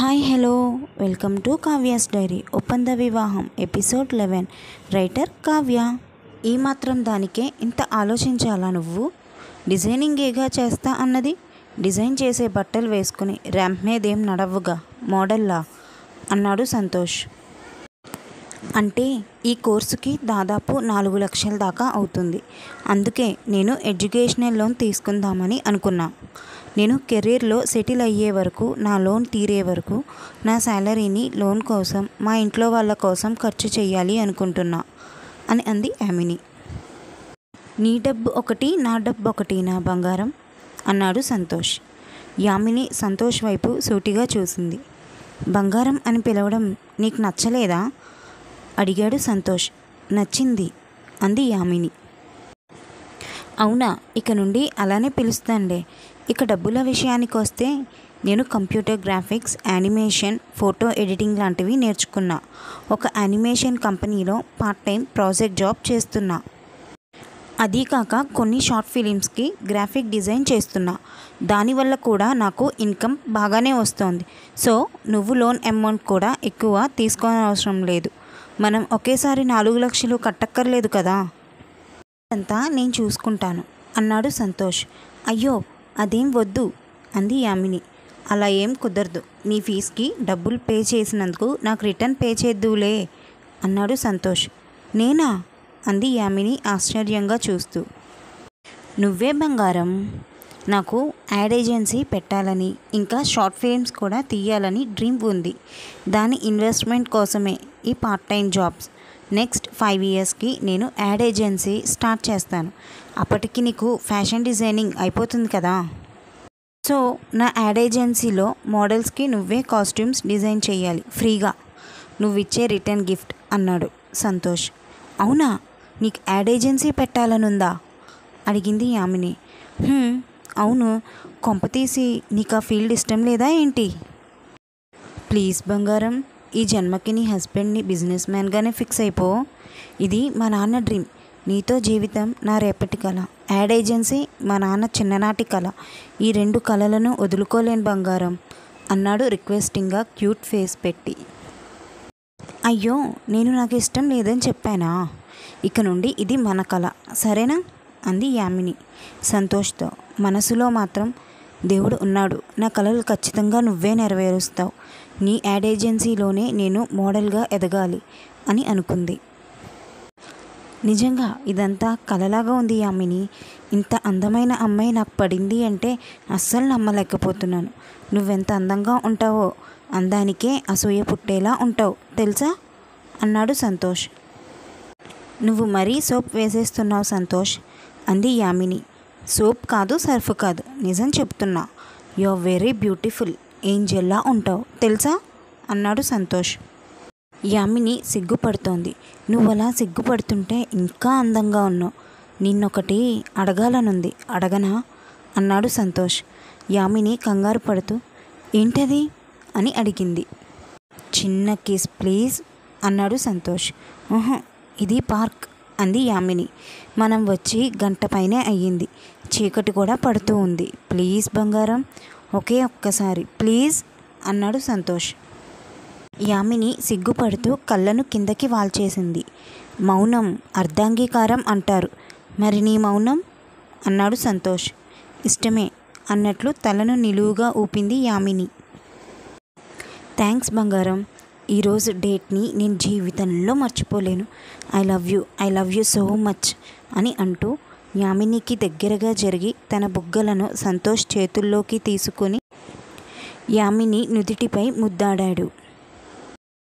Hi hello welcome to Kavya's diary ఒప్పంద వివాహం episode 11 writer Kavya. ఈ మాత్రం దానికే ఇంత ఆలోచించాలా నువ్వు? డిజైనింగ్ ఏగా చేస్తా అన్నది. డిజైన్ చేసే బట్టలు వేసుకుని ర్యాంప్ మీదేం నడవుగా మోడల్లా అన్నాడు సంతోష్. అంటే ఈ కోర్సుకి దాదాపు 4 లక్షల దాకా అవుతుంది. అందుకే నేను ఎడ్యుకేషనల్ లోన్ తీసుకుందామని అనుకున్నా. నేను కెరీర్లో సెటిల్ అయ్యే వరకు, నా లోన్ తీరే వరకు నా శాలరీని లోన్ కోసం, మా ఇంట్లో వాళ్ళ కోసం ఖర్చు చేయాలి అనుకుంటున్నా అని అంది యామిని. నీ డబ్బు ఒకటి, నా డబ్బు ఒకటి నా బంగారం అన్నాడు సంతోష్. యామిని సంతోష్ వైపు సూటిగా చూసింది. బంగారం అని పిలవడం నీకు నచ్చలేదా అడిగాడు సంతోష్. నచ్చింది అంది యామిని. అవునా, ఇక నుండి అలానే పిలుస్తానులే. ఇక డబ్బుల విషయానికి వస్తే నేను computer graphics, animation, photo editing లాంటివి నేర్చుకున్నా. ఒక యానిమేషన్ కంపెనీలో పార్ట్ టైం ప్రాజెక్ట్ జాబ్ చేస్తున్నా. అదీ కాక కొన్ని షార్ట్ ఫిలిమ్స్కి గ్రాఫిక్ డిజైన్ చేస్తున్నా. దానివల్ల కూడా నాకు ఇన్కమ్ బాగానే వస్తోంది. సో నువ్వు లోన్ అమౌంట్ కూడా ఎక్కువ తీసుకోనవసరం లేదు. మనం ఒకేసారి 4 లక్షలు కట్టక్కర్లేదు కదా. అంతా నేను చూసుకుంటాను అన్నాడు సంతోష్. అయ్యో అదేం వద్దు అంది యామిని. అలా ఏం కుదరదు. నీ ఫీజుకి డబ్బులు పే చేసినందుకు నాకు రిటర్న్ పే చేద్దువులే అన్నాడు సంతోష్. నేనా అంది యామిని ఆశ్చర్యంగా చూస్తూ. నువ్వే బంగారం. నాకు యాడ్ ఏజెన్సీ పెట్టాలని, ఇంకా షార్ట్ ఫిల్మ్స్ కూడా తీయాలని డ్రీమ్ ఉంది. దాని ఇన్వెస్ట్మెంట్ కోసమే ఈ పార్ట్ టైం జాబ్స్. నెక్స్ట్ 5 ఇయర్స్కి నేను యాడ్ ఏజెన్సీ స్టార్ట్ చేస్తాను. అప్పటికి నీకు ఫ్యాషన్ డిజైనింగ్ అయిపోతుంది కదా. సో నా యాడ్ ఏజెన్సీలో మోడల్స్కి నువ్వే కాస్ట్యూమ్స్ డిజైన్ చేయాలి ఫ్రీగా, నువ్విచ్చే రిటర్న్ గిఫ్ట్ అన్నాడు సంతోష్. అవునా, నీకు యాడ్ ఏజెన్సీ పెట్టాలనుందా అడిగింది యామిని. అవును, కొంపతీసి నీకు ఆ ఫీల్డ్ ఇష్టం లేదా ఏంటి? ప్లీజ్ బంగారం, ఈ జన్మకి నీ హస్బెండ్ని బిజినెస్ మ్యాన్గానే ఫిక్స్ అయిపో. ఇది మా నాన్న డ్రీమ్. నీతో జీవితం నా రేపటి కళ. యాడ్ ఏజెన్సీ మా నాన్న చిన్ననాటి కళ. ఈ 2 కళలను వదులుకోలేని బంగారం అన్నాడు రిక్వెస్టింగ్గా క్యూట్ ఫేస్ పెట్టి. అయ్యో, నేను నాకు ఇష్టం లేదని చెప్పానా? ఇక నుండి ఇది మన కళ, సరేనా అంది యామిని సంతోష్తో. మనసులో మాత్రం దేవుడు ఉన్నాడు, నా కళలు ఖచ్చితంగా నువ్వే నెరవేరుస్తావు. నీ యాడ్ ఏజెన్సీలోనే నేను మోడల్గా ఎదగాలి అని అనుకుంది. నిజంగా ఇదంతా కలలాగా ఉంది యామిని. ఇంత అందమైన అమ్మాయి నాకు పడింది అంటే అస్సలు నమ్మలేకపోతున్నాను. నువ్వెంత అందంగా ఉంటావో అందానికే అసూయ పుట్టేలా ఉంటావు తెలుసా అన్నాడు సంతోష్. నువ్వు మరీ సోప్ వేసేస్తున్నావు సంతోష్ అంది యామిని. సోప్ కాదు, సర్ఫ్ కాదు, నిజం చెప్తున్నా. యు ఆర్ వెరీ బ్యూటిఫుల్, ఏంజెల్లా ఉంటావు తెలుసా అన్నాడు సంతోష్. యామిని సిగ్గుపడుతోంది. నువ్వలా సిగ్గుపడుతుంటే ఇంకా అందంగా ఉన్నావు. నిన్నొకటి అడగాలనుంది, అడగనా అన్నాడు సంతోష్. యామిని కంగారు పడుతూ ఏంటది అని అడిగింది. చిన్న కిస్ ప్లీజ్ అన్నాడు సంతోష్. ఇది పార్క్ అంది యామిని. మనం వచ్చి గంట పైనే అయ్యింది. చీకటి కూడా పడుతూ ఉంది. ప్లీజ్ బంగారం, ఒకే ఒక్కసారి ప్లీజ్ అన్నాడు సంతోష్. యామిని సిగ్గుపడుతూ కళ్ళను కిందకి వాల్చేసింది. మౌనం అర్ధాంగీకారం అంటారు. మరి నీ మౌనం అన్నాడు సంతోష్. ఇష్టమే అన్నట్లు తలను నిలువుగా ఊపింది యామిని. థ్యాంక్స్ బంగారం, ఈరోజు డేట్ని నేను జీవితంలో మర్చిపోలేను. I love you so much అని అంటూ యామినికి దగ్గరగా జరిగి తన బుగ్గలను సంతోష్ చేతుల్లోకి తీసుకుని యామిని నుదిటిపై ముద్దాడాడు.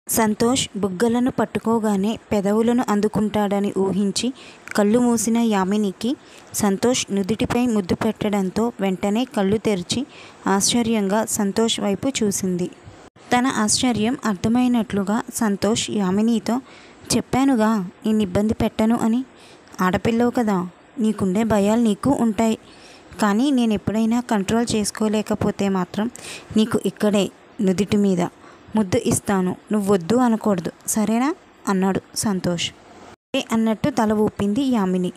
సంతోష్ బుగ్గలను పట్టుకోగానే పెదవులను అందుకుంటాడని ఊహించి కళ్ళు మూసిన యామినికి సంతోష్ నుదిటిపై ముద్దు పెట్టడంతో వెంటనే కళ్ళు తెరిచి ఆశ్చర్యంగా సంతోష్ వైపు చూసింది. తన ఆశ్చర్యం అర్థమైనట్లుగా సంతోష్ యామినితో, చెప్పానుగా నేను ఇబ్బంది పెట్టను అని. ఆడపిల్లవు కదా, నీకుండే భయాలు నీకు ఉంటాయి. కానీ నేను ఎప్పుడైనా కంట్రోల్ చేసుకోలేకపోతే మాత్రం నీకు ఇక్కడే నుదిటి మీద ముద్దు ఇస్తాను. నువ్వు వద్దు అనకూడదు, సరేనా అన్నాడు సంతోష్. అన్నట్టు తల ఊపింది యామిని.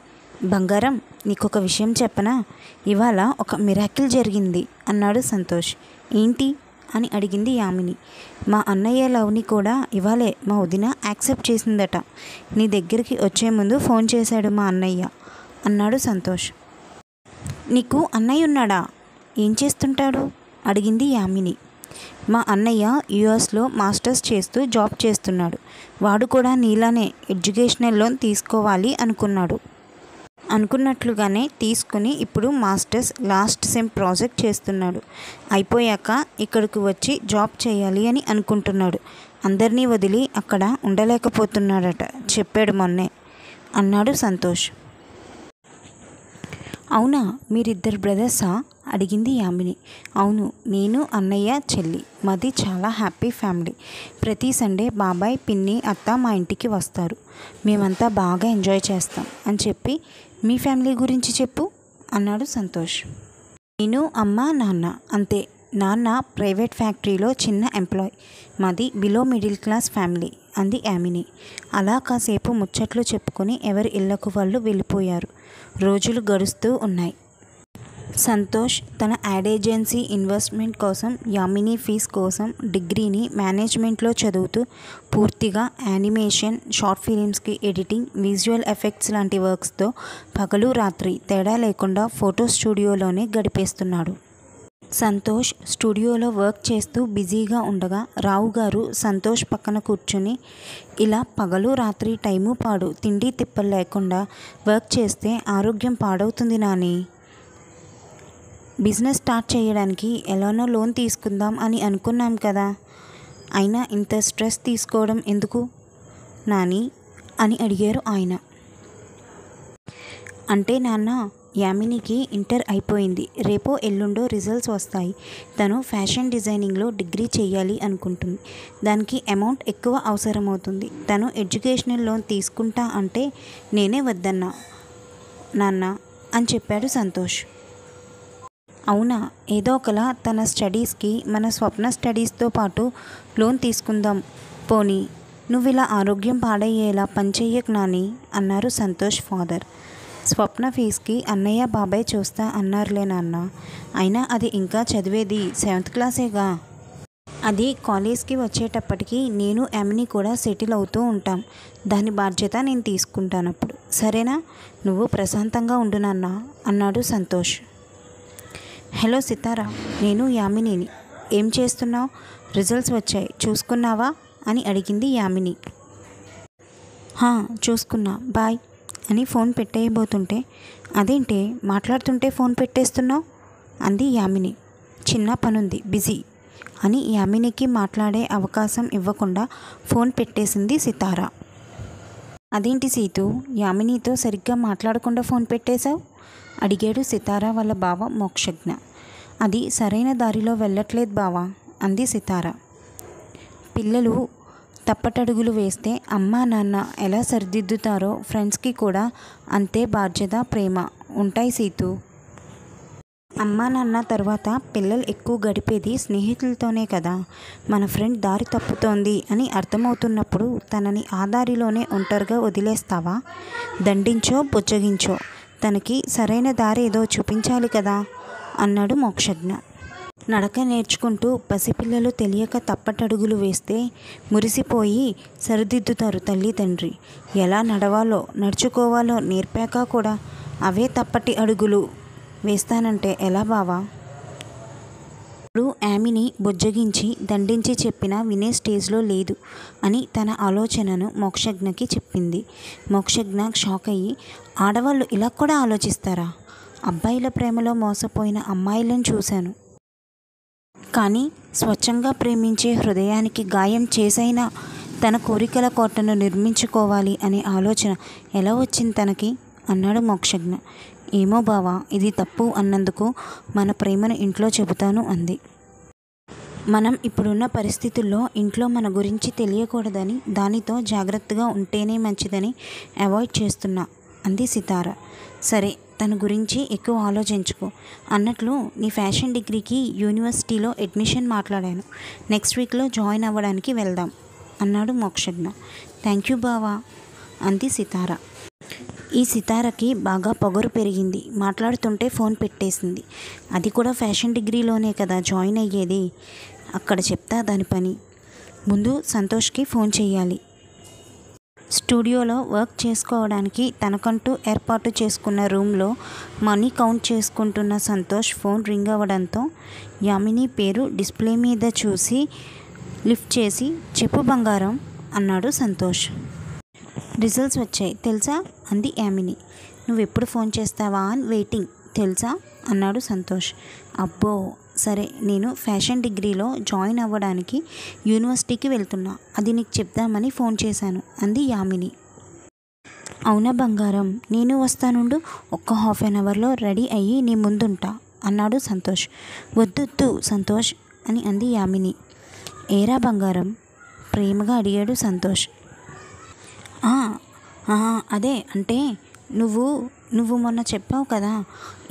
బంగారం, నీకొక విషయం చెప్పనా? ఇవాళ ఒక మిరాకిల్ జరిగింది అన్నాడు సంతోష్. ఏంటి అని అడిగింది యామిని. మా అన్నయ్య లవ్ని కూడా ఇవాళే మా వదిన యాక్సెప్ట్ చేసిందట. నీ దగ్గరికి వచ్చే ముందు ఫోన్ చేశాడు మా అన్నయ్య అన్నాడు సంతోష్. నీకు అన్నయ్య ఉన్నాడా? ఏం చేస్తుంటాడు? అడిగింది యామిని. మా అన్నయ్య యుఎస్లో మాస్టర్స్ చేస్తూ జాబ్ చేస్తున్నాడు. వాడు కూడా నీలానే ఎడ్యుకేషనల్ లోన్ తీసుకోవాలి అనుకున్నట్లుగానే తీసుకుని ఇప్పుడు మాస్టర్స్ లాస్ట్ సెమ్ ప్రాజెక్ట్ చేస్తున్నాడు. అయిపోయాక ఇక్కడికి వచ్చి జాబ్ చేయాలి అని అనుకుంటున్నాడు. అందరినీ వదిలి అక్కడ ఉండలేకపోతున్నాడట, చెప్పాడు మొన్నే అన్నాడు సంతోష్. అవునా, మీరిద్దరు బ్రదర్సా? అడిగింది యామిని. అవును, నేను అన్నయ్య చెల్లి. మాది చాలా హ్యాపీ ఫ్యామిలీ. ప్రతి సండే బాబాయ్ పిన్ని అత్త మా ఇంటికి వస్తారు. మేమంతా బాగా ఎంజాయ్ చేస్తాం అని చెప్పి మీ ఫ్యామిలీ గురించి చెప్పు అన్నాడు సంతోష్. నేను అమ్మ నాన్న అంతే. నాన్న ప్రైవేట్ ఫ్యాక్టరీలో చిన్న ఎంప్లాయ్. మాది బిలో మిడిల్ క్లాస్ ఫ్యామిలీ అంది యామిని. అలా కాసేపు ముచ్చట్లు చెప్పుకొని ఎవరి ఇళ్లకు వాళ్ళు వెళ్ళిపోయారు. రోజులు గడుస్తూ ఉన్నాయి. సంతోష్ తన యాడ్ ఏజెన్సీ ఇన్వెస్ట్మెంట్ కోసం యామిని ఫీజ్ కోసం డిగ్రీని మేనేజ్మెంట్లో చదువుతూ పూర్తిగా యానిమేషన్, షార్ట్ ఫిలిమ్స్కి ఎడిటింగ్, విజువల్ ఎఫెక్ట్స్ లాంటి వర్క్స్తో పగలు రాత్రి తేడా లేకుండా ఫోటో స్టూడియోలోనే గడిపేస్తున్నాడు. సంతోష్ స్టూడియోలో వర్క్ చేస్తూ బిజీగా ఉండగా రావు గారు సంతోష్ పక్కన కూర్చుని, ఇలా పగలు రాత్రి టైము పాడు తిండి తిప్పలు లేకుండా వర్క్ చేస్తే ఆరోగ్యం పాడవుతుంది నాని. బిజినెస్ స్టార్ట్ చేయడానికి ఎలానో లోన్ తీసుకుందాం అని అనుకున్నాం కదా, అయినా ఇంత స్ట్రెస్ తీసుకోవడం ఎందుకు నాని అని అడిగారు ఆయన. అంటే నాన్న, యామినికి ఇంటర్ అయిపోయింది. రేపో ఎల్లుండో రిజల్ట్స్ వస్తాయి. తను ఫ్యాషన్ డిజైనింగ్లో డిగ్రీ చేయాలి అనుకుంటుంది. దానికి అమౌంట్ ఎక్కువ అవసరమవుతుంది. తను ఎడ్యుకేషనల్ లోన్ తీసుకుంటా అంటే నేనే వద్దన్నా నాన్న అని చెప్పాడు సంతోష్. అవునా, ఏదో ఒకలా తన స్టడీస్కి మన స్వప్న స్టడీస్తో పాటు లోన్ తీసుకుందాం. పోనీ నువ్వు ఇలా ఆరోగ్యం పాడయ్యేలా పనిచెయ్యకు నాని అన్నారు సంతోష్ ఫాదర్. స్వప్న ఫీజుకి అన్నయ్య బాబాయ్ చూస్తా అన్నారులే నాన్న. అయినా అది ఇంకా చదివేది 7th క్లాసేగా. అది కాలేజ్కి వచ్చేటప్పటికి నేను యామిని కూడా సెటిల్ అవుతూ ఉంటాం. దాని బాధ్యత నేను తీసుకుంటానప్పుడు. సరేనా? నువ్వు ప్రశాంతంగా ఉండు నాన్న అన్నాడు సంతోష్. హలో సితారా, నేను యామినిని. ఏం చేస్తున్నావు? రిజల్ట్స్ వచ్చాయి, చూసుకున్నావా అని అడిగింది యామిని. చూసుకున్నా, బాయ్ అని ఫోన్ పెట్టేయబోతుంటే, అదేంటి మాట్లాడుతుంటే ఫోన్ పెట్టేస్తున్నావు అంది యామిని. చిన్న పనుంది, బిజీ అని యామినికి మాట్లాడే అవకాశం ఇవ్వకుండా ఫోన్ పెట్టేసింది సితారా. అదేంటి సీతు, యామినితో సరిగ్గా మాట్లాడకుండా ఫోన్ పెట్టేశావు అడిగాడు సితారా వాళ్ళ బావ మోక్షజ్ఞ. అది సరైన దారిలో వెళ్ళట్లేదు బావా అంది సితారా. పిల్లలు తప్పటడుగులు వేస్తే అమ్మా నాన్న ఎలా సరిదిద్దుతారో ఫ్రెండ్స్కి కూడా అంతే బాధ్యత, ప్రేమ ఉంటాయి సీతు. అమ్మా నాన్న తర్వాత పిల్లలు ఎక్కువ గడిపేది స్నేహితులతోనే కదా. మన ఫ్రెండ్ దారి తప్పుతోంది అని అర్థమవుతున్నప్పుడు తనని ఆ దారిలోనే ఒంటరిగా వదిలేస్తావా? దండించో బుజ్జగించో తనకి సరైన దారి ఏదో చూపించాలి కదా అన్నాడు మోక్షజ్ఞ. నడక నేర్చుకుంటూ పసిపిల్లలు తెలియక తప్పటడుగులు వేస్తే మురిసిపోయి సరిదిద్దుతారు తల్లి తండ్రి. ఎలా నడవాలో నడుచుకోవాలో నేర్పాక కూడా అవే తప్పటి అడుగులు వేస్తానంటే ఎలా బావా? ఇప్పుడు యామిని బుజ్జగించి దండించి చెప్పినా వినే స్టేజ్లో లేదు అని తన ఆలోచనను మోక్షజ్ఞకి చెప్పింది. మోక్షజ్ఞ షాక్ అయ్యి, ఆడవాళ్ళు ఇలా కూడా ఆలోచిస్తారా? అబ్బాయిల ప్రేమలో మోసపోయిన అమ్మాయిలను చూశాను, కానీ స్వచ్ఛంగా ప్రేమించే హృదయానికి గాయం చేసైనా తన కోరికల కోటను నిర్మించుకోవాలి అనే ఆలోచన ఎలా వచ్చింది తనకి అన్నాడు మోక్షజ్ఞ. ఏమో బావా, ఇది తప్పు అన్నందుకు మన ప్రేమను ఇంట్లో చెబుతాను అంది. మనం ఇప్పుడున్న పరిస్థితుల్లో ఇంట్లో మన గురించి తెలియకూడదని, దానితో జాగ్రత్తగా ఉంటేనే మంచిదని అవాయిడ్ చేస్తున్నా అంది సితారా. సరే, తన గురించి ఎక్కువ ఆలోచించుకో. అన్నట్లు నీ ఫ్యాషన్ డిగ్రీకి యూనివర్సిటీలో అడ్మిషన్ మాట్లాడాను. నెక్స్ట్ వీక్లో జాయిన్ అవ్వడానికి వెళ్దాం అన్నాడు మోక్షజ్ఞ. థ్యాంక్ యూ బావా అంది సితారా. ఈ సితారకి బాగా పొగరు పెరిగింది. మాట్లాడుతుంటే ఫోన్ పెట్టేసింది. అది కూడా ఫ్యాషన్ డిగ్రీలోనే కదా జాయిన్ అయ్యేది. అక్కడ చెప్తా దాని పని. ముందు సంతోష్కి ఫోన్ చేయాలి. స్టూడియోలో వర్క్ చేసుకోవడానికి తనకంటూ ఏర్పాటు చేసుకున్న రూమ్లో మనీ కౌంట్ చేసుకుంటున్న సంతోష్ ఫోన్ రింగ్ అవ్వడంతో యామిని పేరు డిస్ప్లే మీద చూసి లిఫ్ట్ చేసి చెప్పు బంగారం అన్నాడు సంతోష్. రిజల్ట్స్ వచ్చాయి తెలుసా అంది యామిని. నువ్వెప్పుడు ఫోన్ చేస్తావా అని వెయిటింగ్ తెలుసా అన్నాడు సంతోష్. అబ్బో సరే, నేను ఫ్యాషన్ డిగ్రీలో జాయిన్ అవ్వడానికి యూనివర్సిటీకి వెళ్తున్నా, అది నీకు చెప్దామని ఫోన్ చేశాను అంది యామిని. అవునా బంగారం, నేను వస్తానుండు, ఒక్క హాఫ్ అన్ అవర్లో రెడీ అయ్యి నీ ముందుంటా అన్నాడు సంతోష్. వద్దొద్దు సంతోష్ అని అంది యామిని. ఏరా బంగారం ప్రేమగా అడిగాడు సంతోష్. అదే అంటే నువ్వు మొన్న చెప్పావు కదా,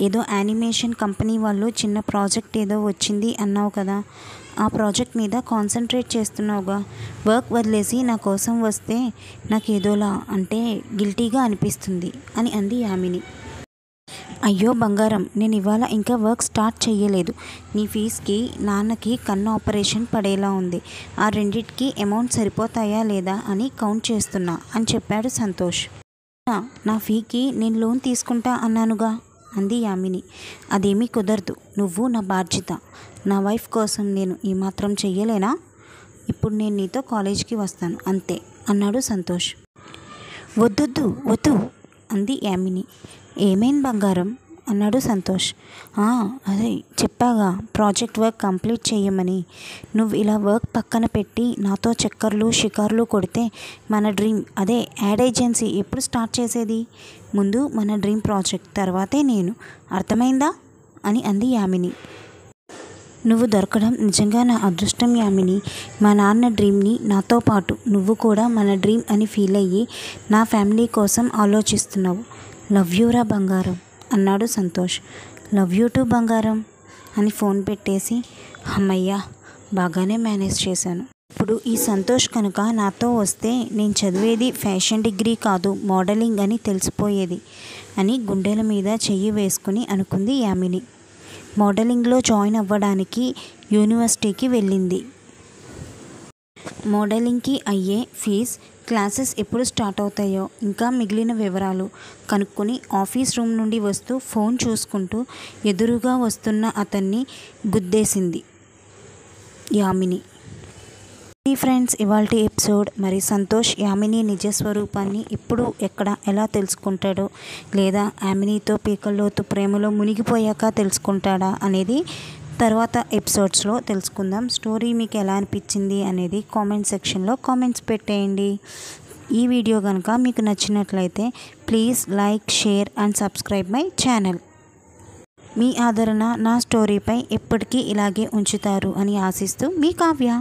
ఏదో యానిమేషన్ కంపెనీ వాళ్ళు చిన్న ప్రాజెక్ట్ ఏదో వచ్చింది అన్నావు కదా, ఆ ప్రాజెక్ట్ మీద కాన్సన్ట్రేట్ చేస్తున్నావుగా, వర్క్ వదిలేసి నా కోసం వస్తే నాకు ఏదోలా అంటే గిల్టీగా అనిపిస్తుంది అని అంది యామిని. అయ్యో బంగారం, నేను ఇవాళ ఇంకా వర్క్ స్టార్ట్ చేయలేదు. నీ ఫీజుకి నాన్నకి కన్ను ఆపరేషన్ పడేలా ఉంది, ఆ రెండిటికి అమౌంట్ సరిపోతాయా లేదా అని కౌంట్ చేస్తున్నా అని చెప్పాడు సంతోష్. నా ఫీకి నేను లోన్ తీసుకుంటా అన్నానుగా అంది యామిని. అదేమీ కుదరదు, నువ్వు నా బాధ్యత, నా వైఫ్ కోసం నేను ఈ మాత్రం చెయ్యలేనా? ఇప్పుడు నేను నీతో కాలేజీకి వస్తాను అంతే అన్నాడు సంతోష్. వద్దు అంది యామిని. ఏమైంది బంగారం అన్నాడు సంతోష్. అదే చెప్పాగా, ప్రాజెక్ట్ వర్క్ కంప్లీట్ చేయమని. నువ్వు ఇలా వర్క్ పక్కన పెట్టి నాతో చక్కర్లు షికార్లు కొడితే మన డ్రీమ్, అదే యాడ్ ఏజెన్సీ ఎప్పుడు స్టార్ట్ చేసేది? ముందు మన డ్రీమ్ ప్రాజెక్ట్, తర్వాతే నేను, అర్థమైందా అని అంది యామిని. నువ్వు దొరకడం నిజంగా నా అదృష్టం యామిని. మా నాన్న డ్రీమ్ని నాతో పాటు నువ్వు కూడా మన డ్రీమ్ అని ఫీల్ అయ్యి నా ఫ్యామిలీ కోసం ఆలోచిస్తున్నావు. లవ్ యూరా బంగారం అన్నాడు సంతోష్. లవ్ యూ టూ బంగారం అని ఫోన్ పెట్టేసి అమ్మయ్యా బాగానే మేనేజ్ చేశాను. ఇప్పుడు ఈ సంతోష్ కనుక నాతో వస్తే నేను చదివేది ఫ్యాషన్ డిగ్రీ కాదు మోడలింగ్ అని తెలిసిపోయేది అని గుండెల మీద చెయ్యి వేసుకుని అనుకుంది యామిని. మోడలింగ్లో జాయిన్ అవ్వడానికి యూనివర్సిటీకి వెళ్ళింది. మోడలింగ్కి అయ్యే ఫీజ్, క్లాసెస్ ఎప్పుడు స్టార్ట్ అవుతాయో ఇంకా మిగిలిన వివరాలు కనుక్కొని ఆఫీస్ రూమ్ నుండి వస్తూ ఫోన్ చూసుకుంటూ ఎదురుగా వస్తున్న అతన్ని గుద్దేసింది యామిని. ఫ్రెండ్స్, ఇవాల్టి ఎపిసోడ్. మరి సంతోష్ యామిని నిజస్వరూపాన్ని ఇప్పుడు ఎక్కడ ఎలా తెలుసుకుంటాడో, లేదా యామినితో పీకల్లోతు ప్రేమలో మునిగిపోయాక తెలుసుకుంటాడా అనేది తర్వాత ఎపిసోడ్స్లో తెలుసుకుందాం. స్టోరీ మీకు ఎలా అనిపించింది అనేది కామెంట్ సెక్షన్లో కామెంట్స్ పెట్టేయండి. ఈ వీడియో కనుక మీకు నచ్చినట్లయితే please like, share and subscribe my channel. మీ ఆదరణ నా స్టోరీపై ఎప్పటికీ ఇలాగే ఉంచుతారు అని ఆశిస్తూ మీ కావ్య.